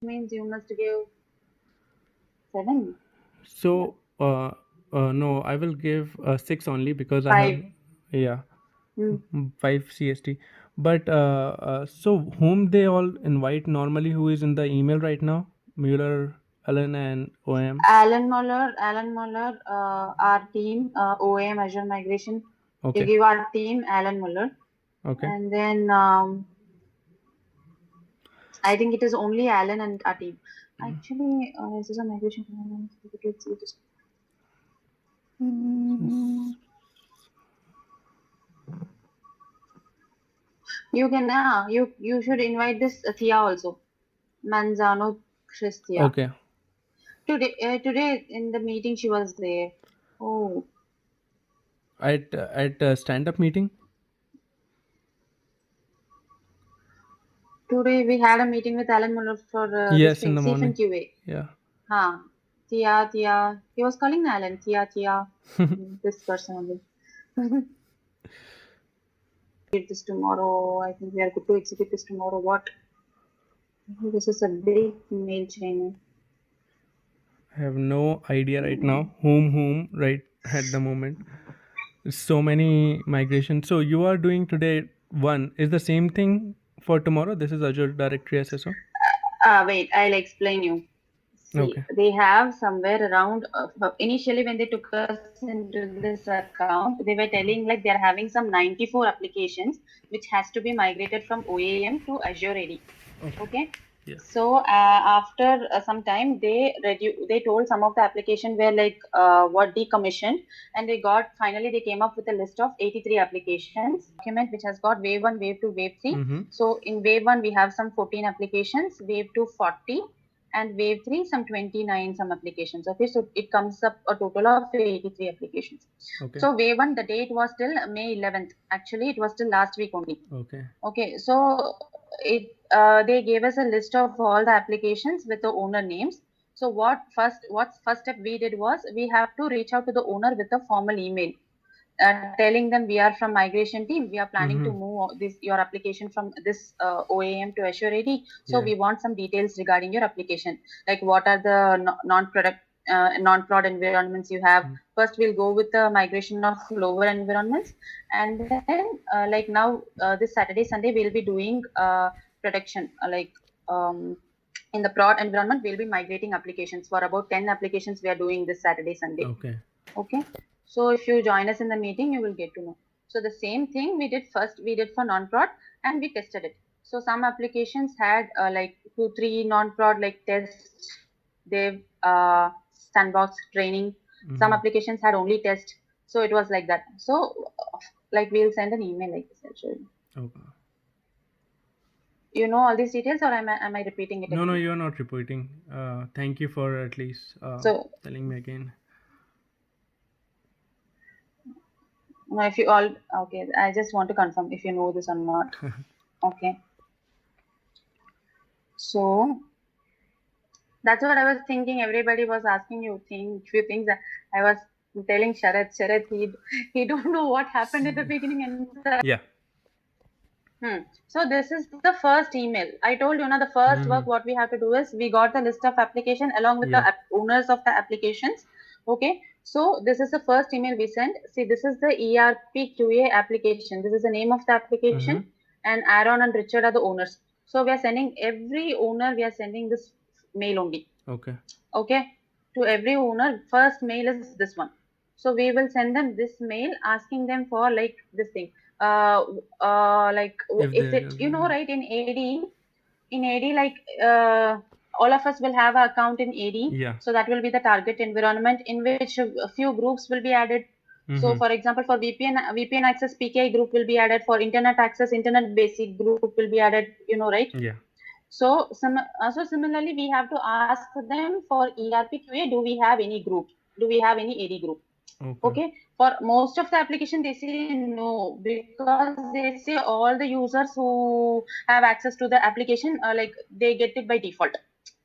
Means you must give 7. So, no, I will give 6 only because I have, 5. yeah, Hmm. 5 CST. But so whom they all invite normally, who is in the email right now? Mueller, Allen, and OM. Alan Muller, our team, OAM Azure Migration. You Okay, give our team Alan Muller, okay. and then I think it is only Alan and our team. Actually, this is a migration. Mm, You can you should invite this Thea also. Manzano Christia. Okay. Today in the meeting she was there. Oh, At stand up meeting. today we had a meeting with Alan Muller for this Yes, in thing, the safe and morning. QA. Yeah. Huh. Tia. He was calling Alan. Tia. This person only. This tomorrow. I think we are good to execute this tomorrow. What? This is a big mail chain. I have no idea right now whom right at the moment. So many migrations. So you are doing today one is the same thing for tomorrow. This is Azure Directory SSO. Wait, I'll explain you. See, Okay. they have somewhere around, initially when they took us into this account, they were telling like they're having some 94 applications which has to be migrated from OAM to Azure AD. Okay. Okay. Yeah. So after some time, they told some of the application were like what decommissioned, and they came up with a list of 83 applications document which has got wave 1, wave 2, wave 3. Mm-hmm. So in wave 1 we have some 14 applications, wave 2 40, and wave 3 some 29 some applications. Okay, so it comes up a total of 83 applications. Okay. So wave 1, the date was till May 11th. Actually, it was till last week only. Okay. Okay, so they gave us a list of all the applications with the owner names. So what's first step we did was we have to reach out to the owner with a formal email, telling them we are from migration team. We are planning to Mm-hmm. move this your application from this OAM to Azure AD. So Yeah. we want some details regarding your application, like what are the non-prod environments you have. Mm. First, we'll go with the migration of lower environments, and then like now this Saturday Sunday we'll be doing production in the prod environment we'll be migrating applications for about 10 applications we are doing this Saturday Sunday. Okay. Okay. So if you join us in the meeting, you will get to know. So the same thing we did first, we did for non-prod and we tested it. So some applications had like 2, 3 non-prod like test, dev, sandbox training. Some Mm-hmm. applications had only test. So it was like that. So like we'll send an email like this actually. Okay. You know all these details, or am I repeating it No, no, again? you are not reporting. Thank you for at least So telling me again. no, if you all okay, I just want to confirm if you know this or not. Okay. So that's what I was thinking. Everybody was asking you few things. I was telling Sharat, he don't know what happened at the beginning and Yeah. So this is the first email. I told you now the first Mm-hmm. work what we have to do is we got the list of application along with the Yeah. owners of the applications. Okay. So this is the first email we sent. See, this is the ERP QA application. This is the name of the Mm-hmm. application, and Aaron and Richard are the owners. So we are sending every owner. We are sending this mail only. Okay. Okay, to every owner first mail is this one. So we will send them this mail asking them for like this thing, like If if they it right in AD like all of us will have an account in AD. yeah. So that will be the target environment in which a few groups will be added. So Mm-hmm. for example, for VPN access, PKI group will be added. For internet access, internet basic group will be added, right? Yeah. So similarly, we have to ask them for ERP QA, do we have any group? Do we have any AD group? Okay. Okay. For most of the application, they say no, because they say all the users who have access to the application, like they get it by default.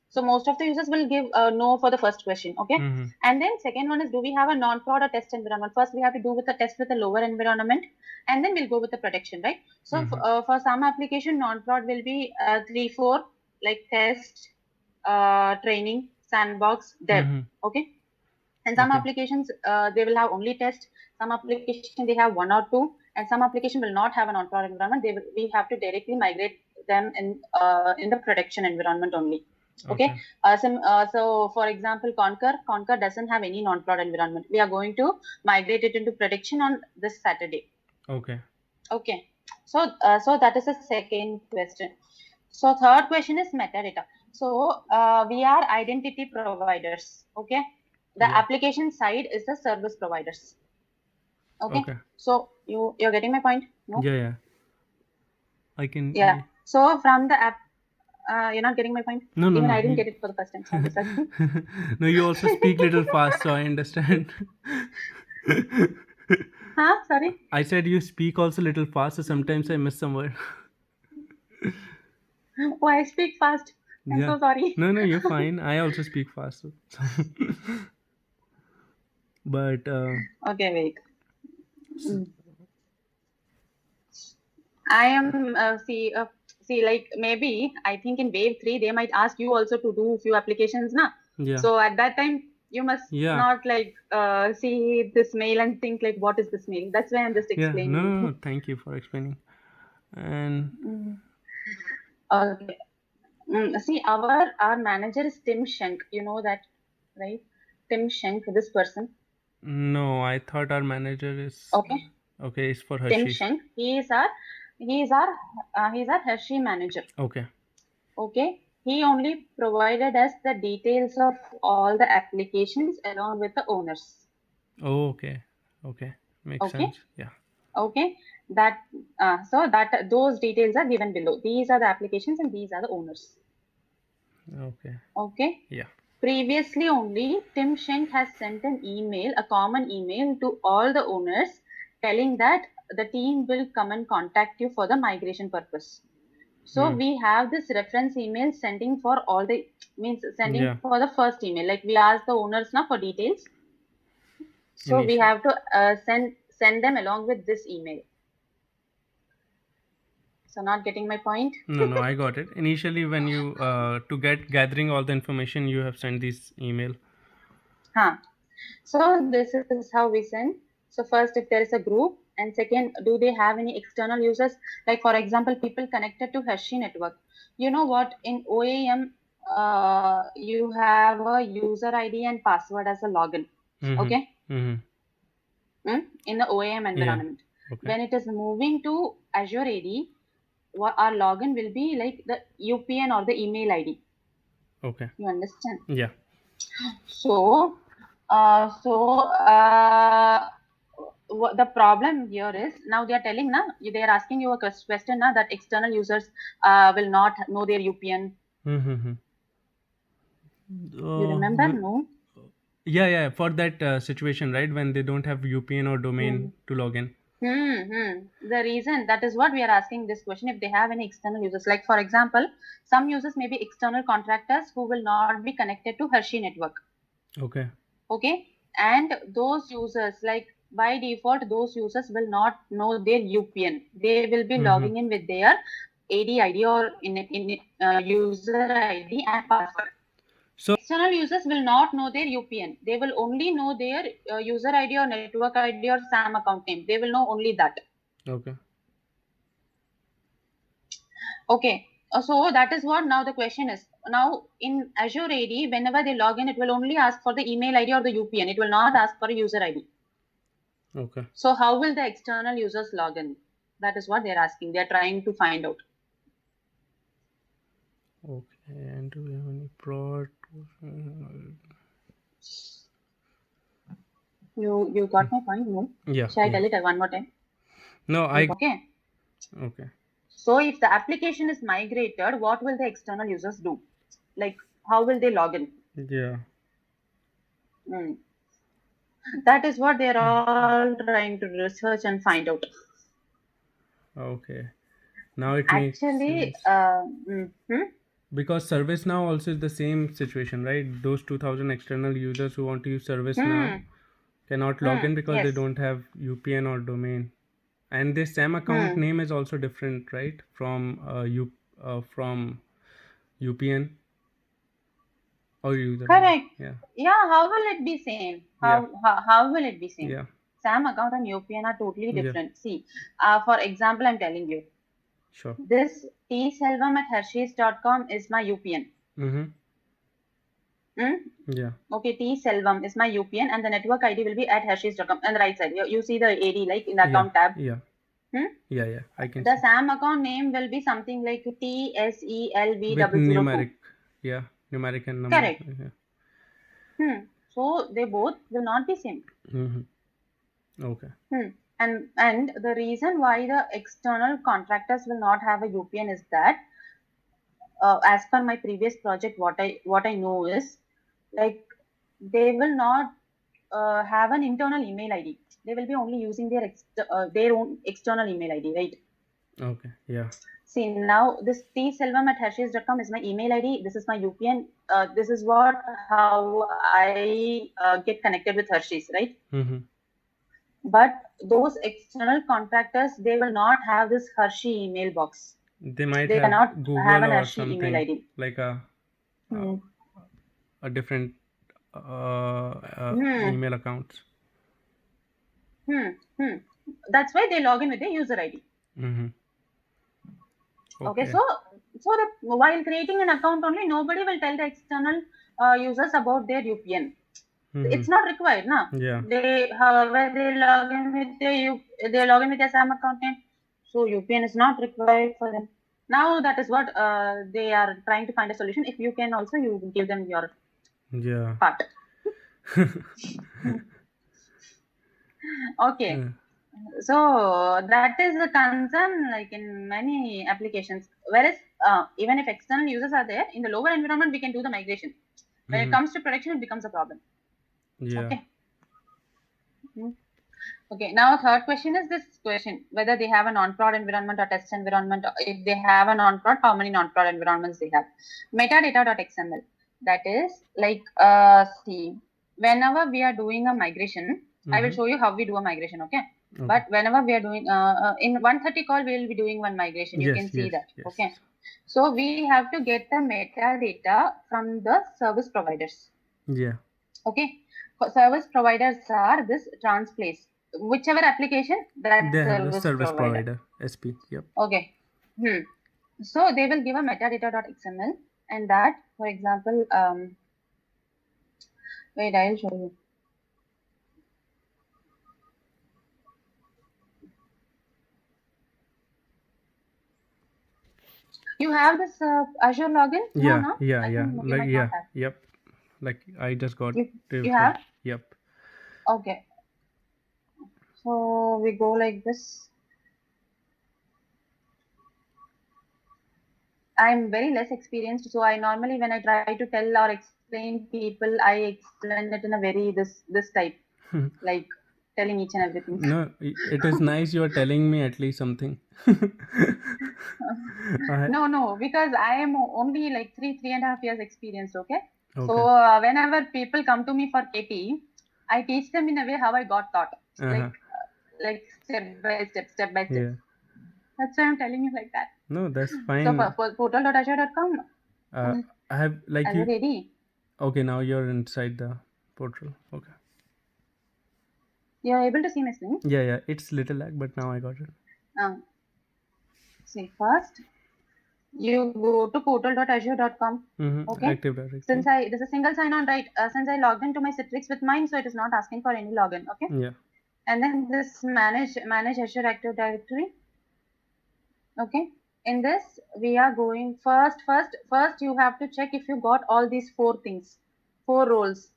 So most of the users will give no for the first question. Okay. Mm-hmm. And then second one is, do we have a non-prod or test environment? First, we have to do with the test with a lower environment, and then we'll go with the production, right? So Mm-hmm. for some application, non-prod will be 3, 4 like test. training, sandbox, dev. Mm-hmm. Okay. And some Okay. applications they will have only test. Some application they have one or two, and some application will not have an on-prod environment. We have to directly migrate them in the production environment only. Okay. So for example, Concur doesn't have any non-prod environment. We are going to migrate it into production on this Saturday. Okay. Okay. So that is the second question. So third question is metadata. So we are identity providers. Okay. The Yeah. application side is the service providers. Okay. Okay. So you're getting my point? No? Yeah. I can. Yeah. So from the app, you're not getting my point. No. Even I didn't You... get it for the first time. So I'm just asking. No, you also speak little fast, so I understand. Huh? Sorry. I said you speak also little fast, so sometimes I miss some word. Oh, I speak fast. I'm Yeah. so sorry. No, you're fine. I also speak fast. But Okay, wait. Mm. I am see like maybe I think in wave 3 they might ask you also to do few applications na. yeah. So at that time you must Yeah. not like see this mail and think like what is this mail. That's why I'm just Yeah. explaining. No. Thank you for explaining. And Mm. Okay. See our manager is Tim Schenk. You know that, right? Tim Schenk, this person. no, I thought our manager is Okay. okay. It's for Tim Hershey. Schenk. He's our Hershey manager. Okay. Okay, he only provided us the details of all the applications along with the owners. Oh, okay. Okay. Makes Okay, sense. Yeah. okay, that so that those details are given below. These are the applications and these are the owners. Okay. Okay. Yeah. Previously only Tim Schenk has sent an email, a common email to all the owners telling that the team will come and contact you for the migration purpose. So we have this reference email sending for all the sending Yeah. for the first email. Like we ask the owners now for details. So we Initial. have to send them along with this email. So not getting my point? No, I got it. Initially, when you to get gathering all the information, you have sent this email. Huh. So this is how we send. So first, if there is a group, and second, do they have any external users? Like for example, people connected to Hershey network. You know what? In OAM, you have a user ID and password as a login. Okay. In the OAM Yeah. environment. Okay. When it is moving to Azure AD, our login will be like the UPN or the email ID. Okay. You understand? Yeah. So, the problem here is now they are telling now they are asking you a question now that external users will not know their UPN. You remember? No. Yeah. For that situation, right? When they don't have UPN or domain to log in. The reason that is what we are asking this question, if they have any external users, like for example, some users may be external contractors who will not be connected to Hershey network. Okay. Okay, and those users, like by default, those users will not know their UPN. They will be logging in with their AD ID or in user ID and password. So External users will not know their UPN. They will only know their user ID or network ID or SAM account name. They will know only that. okay. Okay. So that is what now the question is. Now in Azure AD, whenever they log in, it will only ask for the email ID or the UPN. It will not ask for a user ID. Okay. So how will the external users log in? That is what they're asking. They're trying to find out. Okay. And do we have any prod? You got my point? No? Yeah. Shall I tell it one more time? No, Okay. Okay. So if the application is migrated, what will the external users do? Like how will they log in? Yeah. That is what they're all trying to research and find out. Okay. Now it makes Actually, sense. Because ServiceNow also is the same situation, right? Those 2000 external users who want to use ServiceNow cannot log in because they yes. don't have UPN or domain. And this SAM account name is also different, right? From from UPN. or user ID. Correct. Yeah. Yeah, how will it be same? How will it be same? Yeah. SAM account and UPN are totally Yeah. different. See, for example, I'm telling you, Sure. this tselvam at Hershey's.com is my UPN. Mm-hmm. Hmm? Yeah. Okay, tselvam is my UPN, and the network ID will be at Hershey's.com. On the right side, you see the AD like in the account tab. Yeah. Hmm? Yeah. I can The see. SAM account name will be something like With TSELV002. numeric. Yeah. Numeric and number. Correct. Yeah. So they both will not be same. Mm-hmm. Okay. And the reason why the external contractors will not have a UPN is that, as per my previous project, what I know is like they will not have an internal email ID. They will be only using their own external email ID, right? Okay. Yeah. See, now this tselvam at Hershey's.com is my email ID. This is my UPN. This is how I get connected with Hershey's, right? Mm-hmm. But those external contractors, they will not have this Hershey email box. They might They have cannot have Google an or Hershey email something ID. like Hmm. a different Hmm. email accounts. That's why they log in with their user ID. Mm-hmm. Okay, so while creating an account only, nobody will tell the external users about their UPN. Mm-hmm. It's not required, na? Yeah. However, they log in with their SAM account name, so UPN is not required for them. Now that is what they are trying to find a solution. If you can also, you give them your Yeah. part. Okay. Yeah. So that is the concern, like in many applications. Whereas even if external users are there in the lower environment, we can do the migration. When it comes to production, it becomes a problem. Yeah. Okay. Okay. Now, third question is this question: whether they have a non-prod environment or test environment. If they have a non-prod, how many non-prod environments they have? Metadata.xml. That is like see, whenever we are doing a migration, I will show you how we do a migration. Okay. But whenever we are doing in 130 call, we will be doing one migration. You can see that. Yes. Okay. So we have to get the metadata from the service providers. Yeah. Okay. Service providers are this Transplace. Whichever application, that They have the service service provider. SP. Yep. Okay. So they will give a metadata.xml, and that, for example, wait, I'll show you. You have this Azure login? Yeah. No? Yeah. I Yeah. think you Like might yeah. not have. Yep. Like I just got You have? Yep. Okay. So we go like this. I'm very less experienced, so I normally, when I try to tell or explain people, I explain it in a very this type, like telling each and everything. No, it is nice you are telling me at least something. No, because I am only like three and a half years experience. Okay. Okay. So whenever people come to me for KT, I teach them in a way how I got taught, like step by step. Yeah. That's why I'm telling you like that. No, that's So fine. for portal.azure.com, I have like are you ready? Okay, now you're inside the portal. Okay. You're able to see my screen. Yeah. It's little lag, but now I got it. See, first you go to portal.azure.com. Okay. Active Directory. Since this is single sign-on, right? Since I logged into my Citrix with mine, so it is not asking for any login. Okay. Yeah. And then this manage Azure Active Directory. Okay. In this, we are going first. You have to check if you got all these 4 things, 4 roles.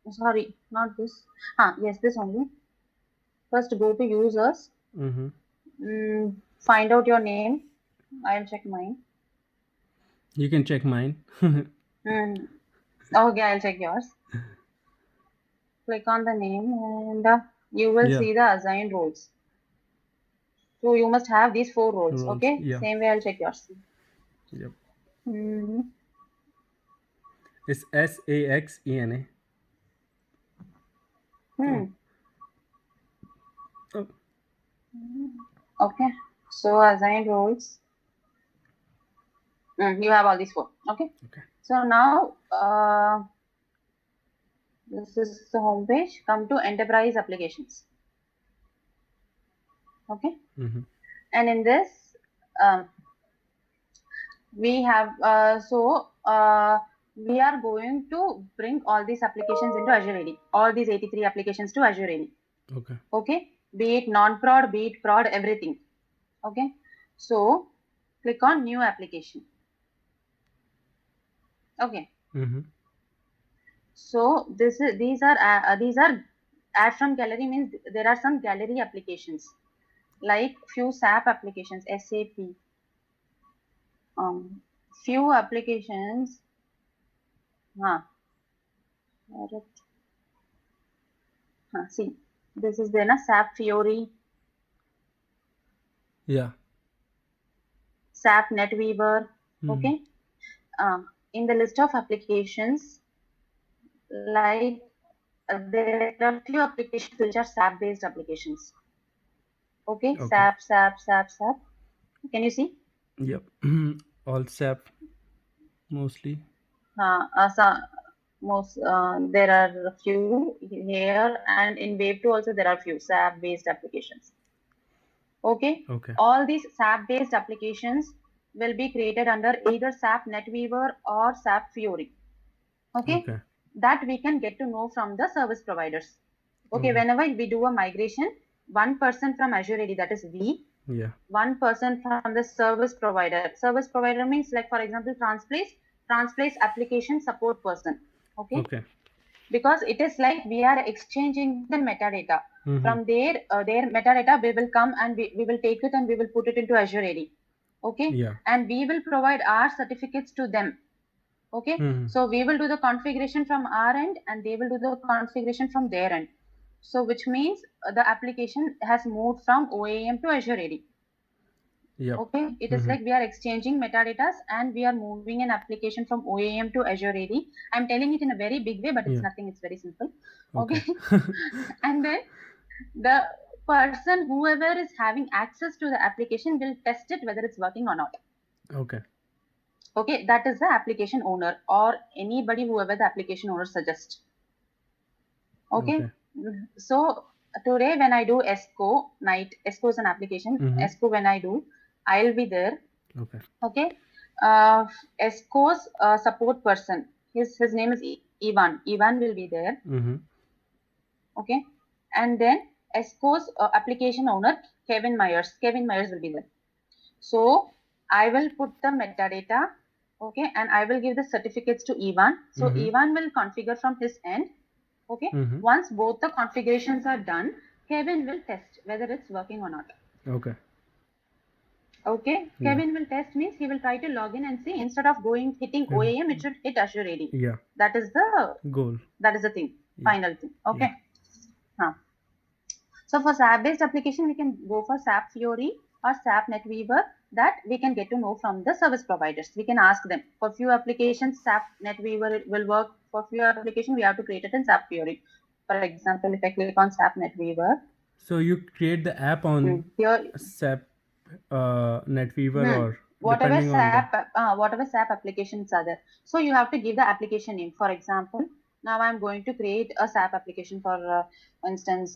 Sorry, not this. Yes, this only. First, go to users. Find out your name. I'll check mine. You can check mine. Okay, I'll check yours. Click on the name and you will see the assigned roles. So you must have these 4 roles. Okay. Yeah. Same way I'll check yours. Yep. It's SAXENA. Oh. Okay. So assigned roles. You have all these 4. Okay. Okay. So now this is the home page. Come to enterprise applications. Okay. Mm-hmm. And in this, we have we are going to bring all these applications into Azure AD. All these 83 applications to Azure AD. Okay. Okay. Be it non-prod, be it prod, everything. Okay. So click on new application. Okay. Mm-hmm. So these are add from gallery, means there are some gallery applications like few SAP applications, SAP, few applications. Huh, see, this is there na SAP Fiori, Yeah. SAP NetWeaver. Mm-hmm. Okay, in the list of applications, like there are few applications which are SAP based applications. Okay, Okay. SAP. Can you see? Yep. All SAP mostly. So there are a few here, and in Wave 2 also there are few SAP based applications. Okay. Okay. All these SAP based applications will be created under either SAP NetWeaver or SAP Fiori. Okay. Okay. That we can get to know from the service providers. Okay. Okay. Whenever we do a migration, one person from Azure AD, that is we, Yeah. one person from the service provider. Service provider means, like, for example, Transplace application support person. Okay. Okay. Because it is like we are exchanging the metadata. Mm-hmm. From their metadata, we will come and we will take it and we will put it into Azure AD. Okay. Yeah. And we will provide our certificates to them. Okay. Mm-hmm. So we will do the configuration from our end and they will do the configuration from their end. So which means the application has moved from OAM to Azure AD. Yep. Okay, it is like we are exchanging metadatas and we are moving an application from OAM to Azure AD. I'm telling it in a very big way, but it's Yeah. nothing, it's very simple. Okay. And then the person, whoever is having access to the application, will test it whether it's working or not. Okay. Okay, that is the application owner or anybody, whoever the application owner suggests. Okay. So today when I do ESCO night, ESCO is an application. Mm-hmm. ESCO when I do, I'll be there. Okay. Okay. ESCO's support person. His name is Ivan. Ivan will be there. Mm-hmm. Okay. And then ESCO's application owner, Kevin Myers. Kevin Myers will be there. So I will put the metadata. Okay. And I will give the certificates to Ivan. So Ivan will configure from his end. Okay. Mm-hmm. Once both the configurations are done, Kevin will test whether it's working or not. Okay. Okay. Yeah. Kevin will test means he will try to log in and see, instead of hitting OAM, it should hit Azure AD. Yeah. That is the Goal. That is the thing. Yeah. Final thing. Okay. So for SAP based application, we can go for SAP Fiori or SAP NetWeaver, that we can get to know from the service providers. We can ask them. For few applications, SAP NetWeaver will work. For few applications, we have to create it in SAP Fiori. For example, if I click on SAP NetWeaver. So you create the app on here, SAP NetWeaver or whatever depending whatever SAP applications are there. So you have to give the application name. For example, now I'm going to create a SAP application for instance,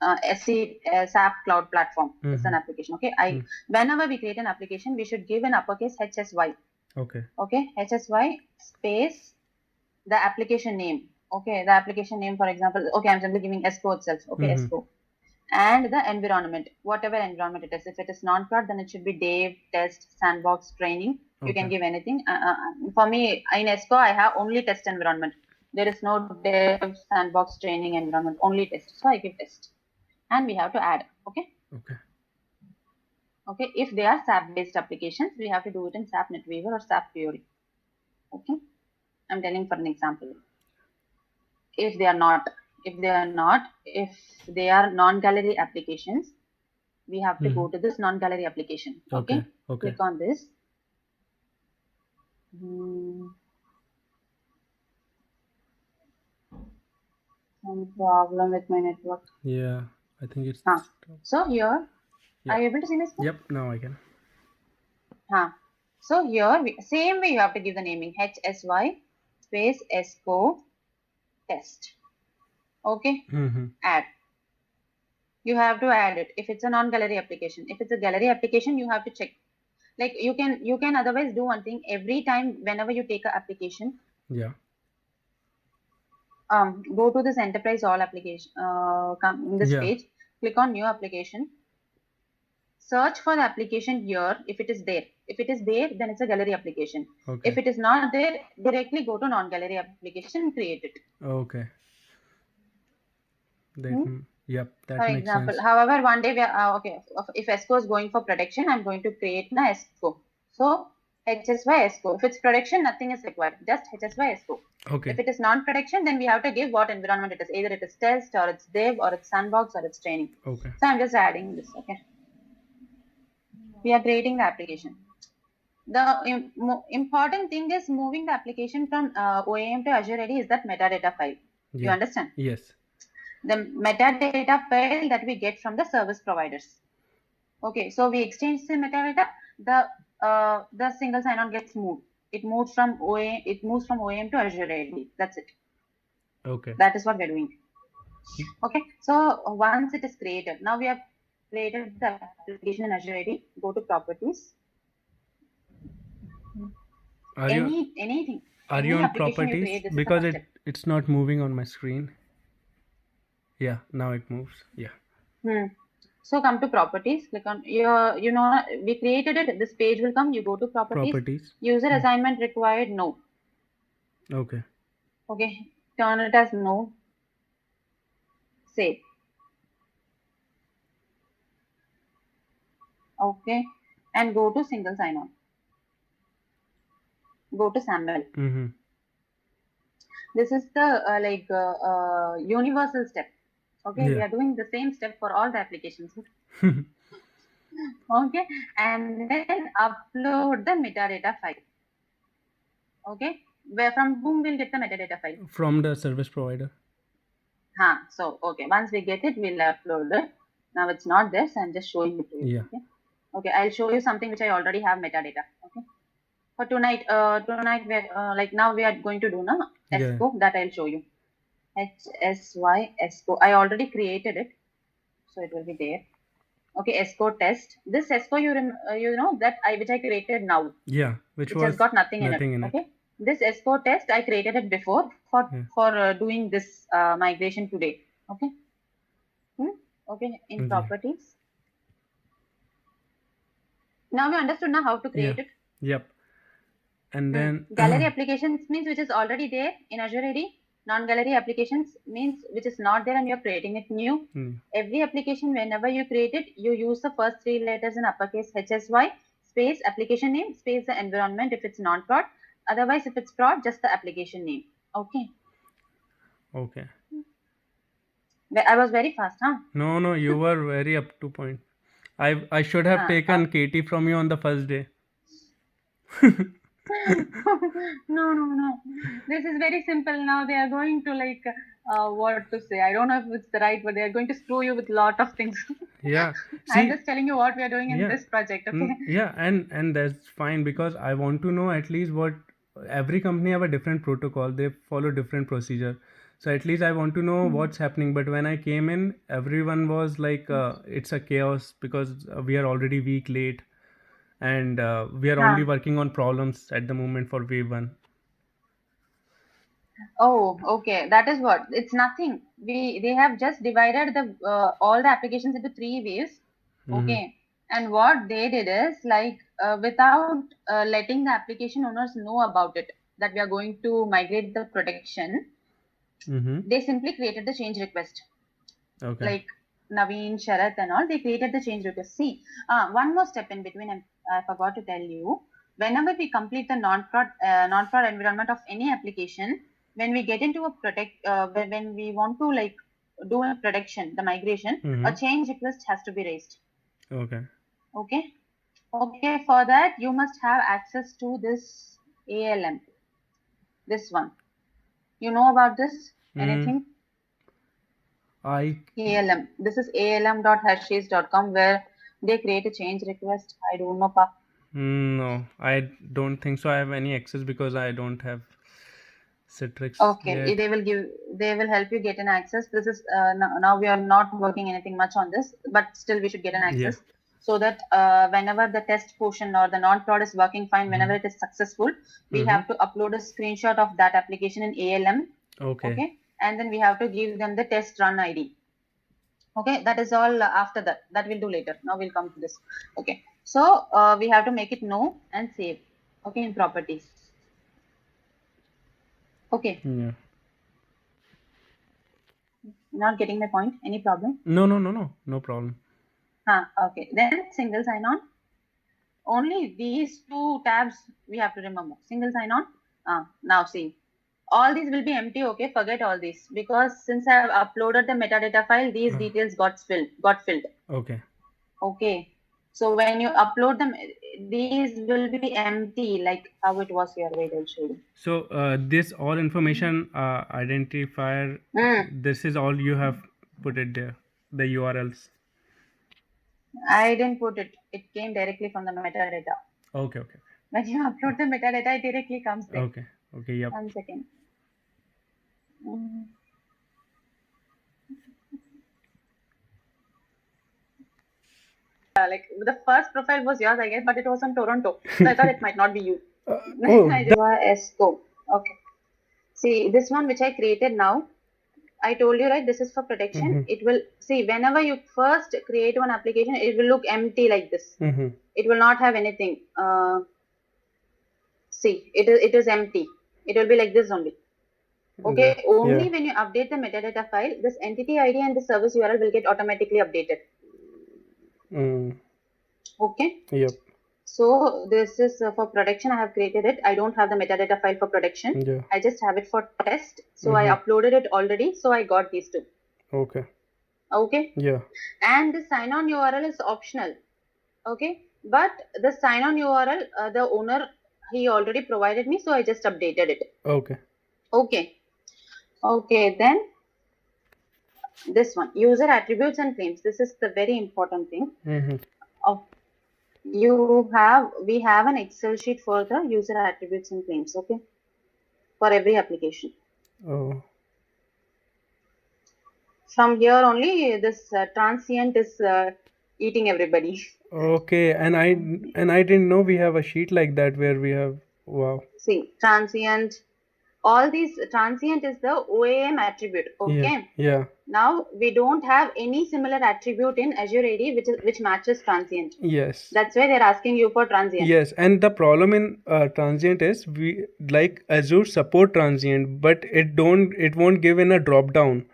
SAP Cloud Platform. It's an application. Okay. Whenever we create an application, we should give an uppercase HSY. Okay. Okay. HSY space the application name. Okay. The application name, for example, okay, I'm simply giving ESCO itself. Okay. ESCO. And the environment, whatever environment it is. If it is non-prod, then it should be dev, test, sandbox, training. You can give anything. For me, in ESCO, I have only test environment. There is no dev, sandbox, training environment, only test. So I give test. And we have to add. Okay. Okay. Okay. If they are SAP based applications, we have to do it in SAP NetWeaver or SAP Fiori. Okay. I'm telling for an example. If they are not, if they are non-gallery applications, we have to go to this non-gallery application. Okay. Click on this. Some problem with my network. Yeah, I think it's. So here, are you able to see this? Yep, now I can. So here, same way you have to give the naming HSY space ESCO test. Okay, add. You have to add it if it's a non-gallery application. If it's a gallery application, you have to check. Like you can otherwise do one thing every time whenever you take an application. Yeah. Go to this enterprise all application. Come in this Yeah. page. Click on new application. Search for the application here if it is there. If it is there, then it's a gallery application. Okay. If it is not there, directly go to non-gallery application and create it. Okay. That yep, For that makes example, sense. however, one day we are okay. If ESCO is going for production, I'm going to create an ESCO. So HSY ESCO. If it's production, nothing is required. Just HSY ESCO. Okay. If it is non-production, then we have to give what environment it is. Either it is test or it's dev or it's sandbox or it's training. Okay. So I'm just adding this. Okay. We are creating the application. The important thing is moving the application from OAM to Azure AD is that metadata file. You Yeah. understand? Yes. The metadata file that we get from the service providers. Okay, so we exchange the metadata. The single sign-on gets moved. It moves from OAM to Azure AD. That's it. Okay. That is what we're doing. Okay, so once it is created, now we have created the application in Azure AD. Go to properties. Are you Anything. are Any you on application you properties? create, this is the Because first step. it's not moving on my screen. Yeah, now it moves. Yeah. So come to properties, click on we created it. This page will come. You go to properties. Properties. User assignment required, no. Okay. Okay, turn it as no. Save. Okay, and go to single sign-on. Go to SAML. This is the universal step. Okay, we Yeah. are doing the same step for all the applications. Okay, and then upload the metadata file. Okay, from whom we'll get the metadata file? From the service provider. So okay, once we get it, we'll upload it. Now it's not this. I'm just showing it to you. Yeah. Okay, I'll show you something which I already have metadata. Okay, for tonight, we're like now we are going to do now ESCO. That I'll show you. HSY ESCO. I already created it, so it will be there. Okay, ESCO test. This ESCO you know that which I created now. Yeah, which has got nothing in it. Okay, this ESCO test I created it before for doing this migration today. Okay. Okay, in properties. Now we understood now how to create it. Yep. And then gallery applications means which is already there in Azure AD. Non-gallery applications means which is not there and you're creating it new. Every application, whenever you create it, you use the first three letters in uppercase HSY space application name space the environment if it's non-prod. Otherwise, if it's prod, just the application name. Okay. Okay. I was very fast, huh? No, you were very up to point. I should have taken Katie from you on the first day. No. This is very simple. Now they are going to what to say. I don't know if it's the right, but they are going to screw you with lot of things. Yeah. I'm just telling you what we are doing in this project. Okay. Yeah, and that's fine because I want to know at least what every company have a different protocol. They follow different procedure. So at least I want to know what's happening. But when I came in, everyone was like, it's a chaos because we are already week late. And we are only working on problems at the moment for wave 1. Oh, okay. That is what. It's nothing. They have just divided the all the applications into 3 waves. Okay. And what they did is without letting the application owners know about it, that we are going to migrate the production, they simply created the change request. Okay. Like Naveen, Sharath and all, they created the change request. See, one more step in between, I forgot to tell you. Whenever we complete the non-prod environment of any application, when we get into when we want to do a production, the migration, a change request has to be raised. Okay. Okay. For that, you must have access to this ALM. This one. You know about this? Anything? ALM. This is alm.hersheys.com where they create a change request. I don't know. No, I don't think so. I have any access because I don't have Citrix Okay, yet. they will help you get an access. This is now we are not working anything much on this, but still we should get an Yeah. access so that whenever the test portion or the non-prod is working fine, whenever it is successful, we Mm-hmm. have to upload a screenshot of that application in ALM. Okay. Okay, and then we have to give them the test run ID. Okay, that is all after that. That we'll do later. Now we'll come to this. Okay, so we have to make it no and save. Okay, in properties. Okay, Yeah. not getting my point. Any problem? No problem. Okay. Then single sign-on. Only these two tabs we have to remember. Single sign-on. Now see. All these will be empty, okay? Forget all these. Because since I have uploaded the metadata file, these details got filled. Okay. Okay. So when you upload them, these will be empty, like how it was here. Wait, I'll show you. So this all information identifier, Mm, this is all you have put it there, the URLs. I didn't put it. It came directly from the metadata. Okay. When you upload the metadata, it directly comes there. Okay. Yep. 1 second. Mm. Like the first profile was yours, I guess, but it was on Toronto. So I thought it might not be you. Oh, I just Esco. Okay. See, this one which I created now, I told you, right, this is for protection. Mm-hmm. It will, see, whenever you first create one application, it will look empty like this. Mm-hmm. It will not have anything. See, it is empty. It will be like this only. Okay, only Yeah. when you update the metadata file, this entity ID and the service URL will get automatically updated. Okay. Yep. So this is for protection. I have created it. I don't have the metadata file for protection. Yeah. I just have it for test. So I uploaded it already. So I got these two. Okay. Okay. Yeah. And the sign-on URL is optional. Okay. But the sign-on URL, the owner, he already provided me. So I just updated it. Okay. Okay. Then this one, user attributes and claims. This is the very important thing. We have an Excel sheet for the user attributes and claims, okay, for every application. Oh. From here only this transient is eating everybody. Okay. And I didn't know we have a sheet like that where we have, wow. See, transient, all these transient is the OAM attribute, okay. Yeah. Now we don't have any similar attribute in Azure AD which matches transient. Yes. That's why they're asking you for transient. Yes, and the problem in transient is we like Azure support transient, but it won't give in a drop down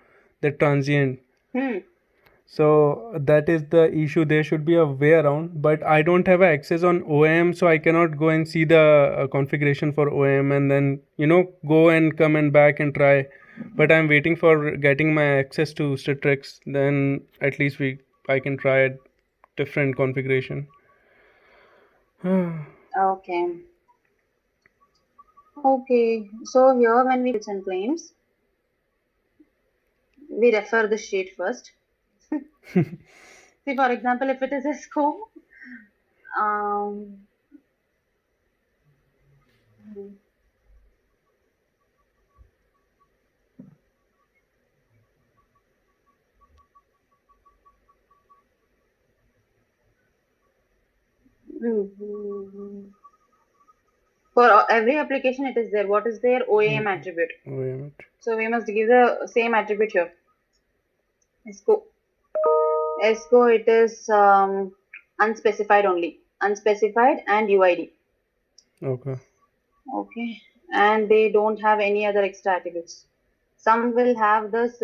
the transient. So that is the issue. There should be a way around, but I don't have access on OAM, so I cannot go and see the configuration for OAM and then go and come and back and try. But I'm waiting for getting my access to Citrix. Then at least I can try a different configuration. Okay. Okay. So here when we and claims, we refer the sheet first. See, for example, if it is a scope, for every application it is there. What is their OAM attribute? So we must give the same attribute here. Esco, it is unspecified only. Unspecified and UID. Okay. And they don't have any other extra attributes. Some will have this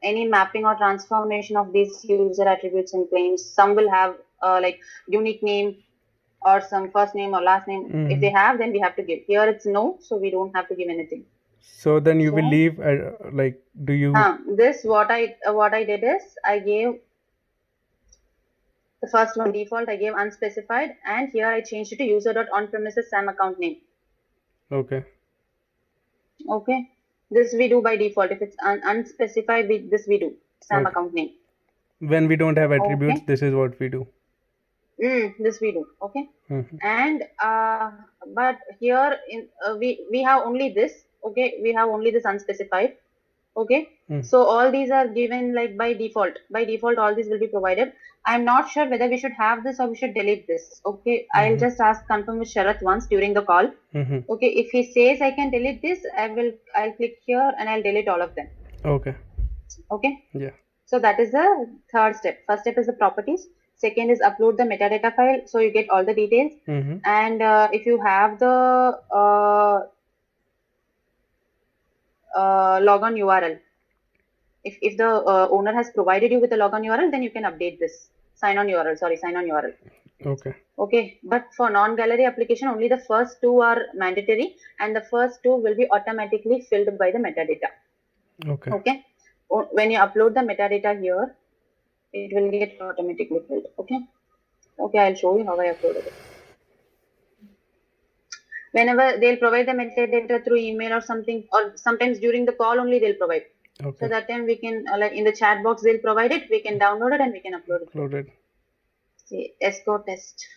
any mapping or transformation of these user attributes and claims. Some will have like unique name or some first name or last name. If they have, then we have to give. Here it's no, so we don't have to give anything. So then you will leave like, do you? This what I did is I gave the first one default. I gave unspecified, and here I changed it to user.onpremises SAM account name. Okay. This we do by default. If it's unspecified, this we do SAM account name. When we don't have attributes, this is what we do. This we do. Okay. Mm-hmm. And but here in we have only this. Okay, we have only this unspecified. Okay. So all these are given like by default. By default, all these will be provided. I'm not sure whether we should have this or we should delete this. Okay, I'll just confirm with Sharath once during the call. Mm-hmm. Okay, if he says I can delete this, I'll click here and I'll delete all of them. Okay. Okay. Yeah. So that is the third step. First step is the properties. Second is upload the metadata file, so you get all the details. Mm-hmm. And if you have the logon URL, if the owner has provided you with a logon URL, then you can update this sign on URL. Okay. Okay, but for non-gallery application, only the first two are mandatory, and the first two will be automatically filled by the metadata. Okay. Okay, when you upload the metadata here, it will get automatically filled. Okay. Okay, I'll show you how I uploaded it. Whenever they'll provide the metadata through email or something, or sometimes during the call only they'll provide. Okay. So that time we can, like in the chat box, they'll provide it. We can download it and we can upload it. Uploaded. See, ESCO test.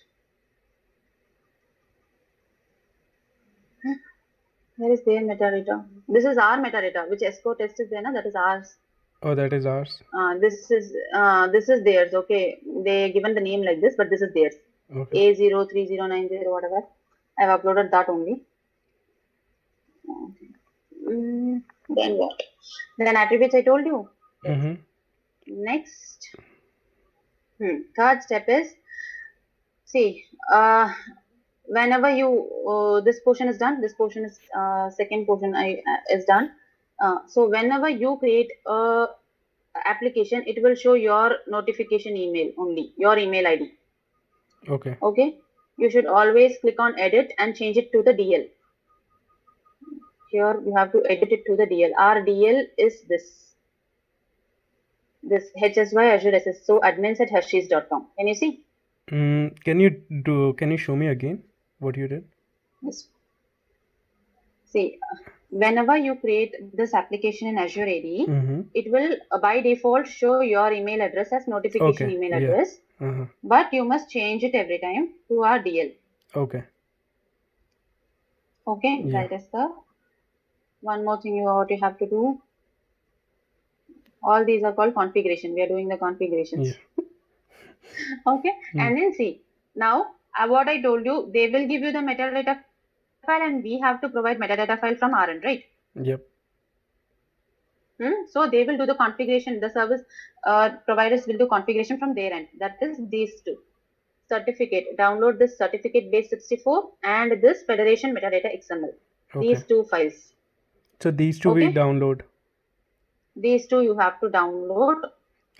Where is their metadata? This is our metadata. Which ESCO test is there? Na? That is ours. Oh, that is ours. This is theirs. Okay, they given the name like this, but this is theirs. Okay. A03090 whatever. I've uploaded that only. Then what? Then attributes I told you. Mm-hmm. Next, third step is, see, whenever you this portion is done, this portion is second portion is done. So whenever you create a application, it will show your notification email only, your email ID. Okay. Okay, you should always click on edit and change it to the DL. Here you have to edit it to the DL. Our DL is this HSY Azure SS. So admins at hersheys.com. Can you see? Can you show me again what you did? Yes. See, whenever you create this application in Azure AD, it will by default show your email address as notification email address. But you must change it every time to our DL. Okay. Okay, that is the one more thing what you have to do. All these are called configuration. We are doing the configurations. Okay, and then see, now what I told you, they will give you the metadata file and we have to provide metadata file from our end, right? Yep. So they will do the configuration. The service providers will do configuration from their end. That is these two. Certificate. Download this certificate base 64 and this federation metadata XML. Okay. These two files. So these two we download. These two you have to download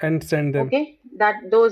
and send them. Okay, that those